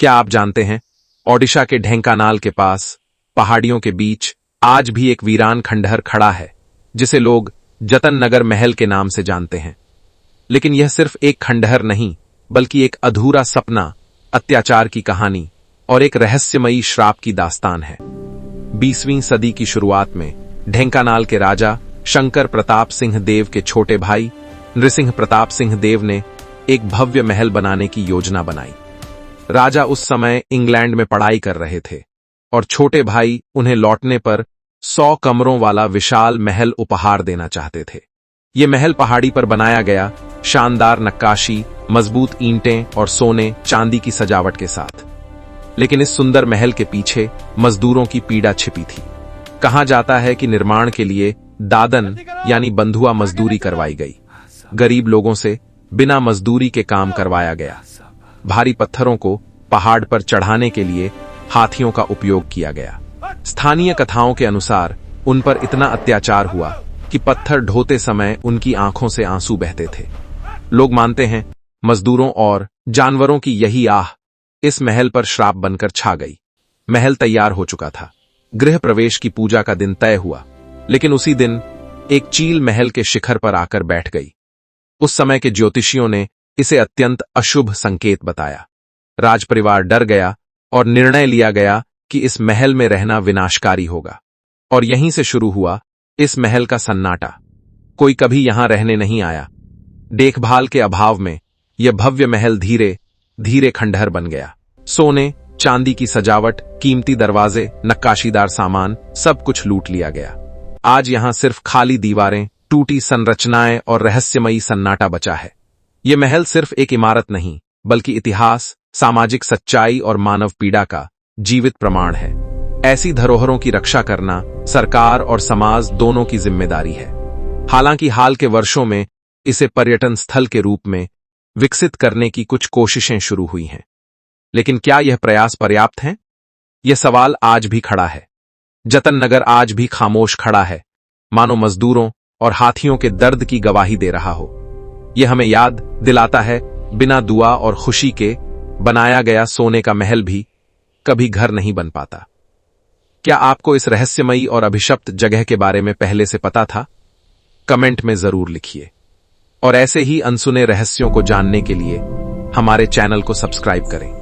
क्या आप जानते हैं, ओडिशा के ढेंकानाल के पास पहाड़ियों के बीच आज भी एक वीरान खंडहर खड़ा है जिसे लोग जतन नगर महल के नाम से जानते हैं। लेकिन यह सिर्फ एक खंडहर नहीं, बल्कि एक अधूरा सपना, अत्याचार की कहानी और एक रहस्यमयी श्राप की दास्तान है। 20वीं सदी की शुरुआत में ढेंकानाल के राजा शंकर प्रताप सिंह देव के छोटे भाई नृसिंह प्रताप सिंह देव ने एक भव्य महल बनाने की योजना बनाई। राजा उस समय इंग्लैंड में पढ़ाई कर रहे थे और छोटे भाई उन्हें लौटने पर 100 कमरों वाला विशाल महल उपहार देना चाहते थे। ये महल पहाड़ी पर बनाया गया, शानदार नक्काशी, मजबूत ईंटें और सोने चांदी की सजावट के साथ। लेकिन इस सुंदर महल के पीछे मजदूरों की पीड़ा छिपी थी। कहा जाता है कि निर्माण के लिए दादन यानी बंधुआ मजदूरी करवाई गई। गरीब लोगों से बिना मजदूरी के काम करवाया गया। भारी पत्थरों को पहाड़ पर चढ़ाने के लिए हाथियों का उपयोग किया गया। स्थानीय कथाओं के अनुसार उन पर इतना अत्याचार हुआ कि पत्थर ढोते समय उनकी आंखों से आंसू बहते थे। लोग मानते हैं मजदूरों और जानवरों की यही आह इस महल पर श्राप बनकर छा गई। महल तैयार हो चुका था। गृह प्रवेश की पूजा का दिन तय हुआ, लेकिन उसी दिन एक चील महल के शिखर पर आकर बैठ गई। उस समय के ज्योतिषियों ने इसे अत्यंत अशुभ संकेत बताया। राजपरिवार डर गया और निर्णय लिया गया कि इस महल में रहना विनाशकारी होगा। और यहीं से शुरू हुआ इस महल का सन्नाटा। कोई कभी यहां रहने नहीं आया। देखभाल के अभाव में यह भव्य महल धीरे धीरे खंडहर बन गया। सोने चांदी की सजावट, कीमती दरवाजे, नक्काशीदार सामान, सब कुछ लूट लिया गया। आज यहां सिर्फ खाली दीवारें, टूटी संरचनाएं और रहस्यमयी सन्नाटा बचा है। यह महल सिर्फ एक इमारत नहीं, बल्कि इतिहास, सामाजिक सच्चाई और मानव पीड़ा का जीवित प्रमाण है। ऐसी धरोहरों की रक्षा करना सरकार और समाज दोनों की जिम्मेदारी है। हालांकि हाल के वर्षों में इसे पर्यटन स्थल के रूप में विकसित करने की कुछ कोशिशें शुरू हुई हैं, लेकिन क्या यह प्रयास पर्याप्त हैं? यह सवाल आज भी खड़ा है। जतन नगर आज भी खामोश खड़ा है, मानो मजदूरों और हाथियों के दर्द की गवाही दे रहा हो। यह हमें याद दिलाता है, बिना दुआ और खुशी के बनाया गया सोने का महल भी कभी घर नहीं बन पाता। क्या आपको इस रहस्यमयी और अभिशप्त जगह के बारे में पहले से पता था? कमेंट में जरूर लिखिए। और ऐसे ही अनसुने रहस्यों को जानने के लिए हमारे चैनल को सब्सक्राइब करें।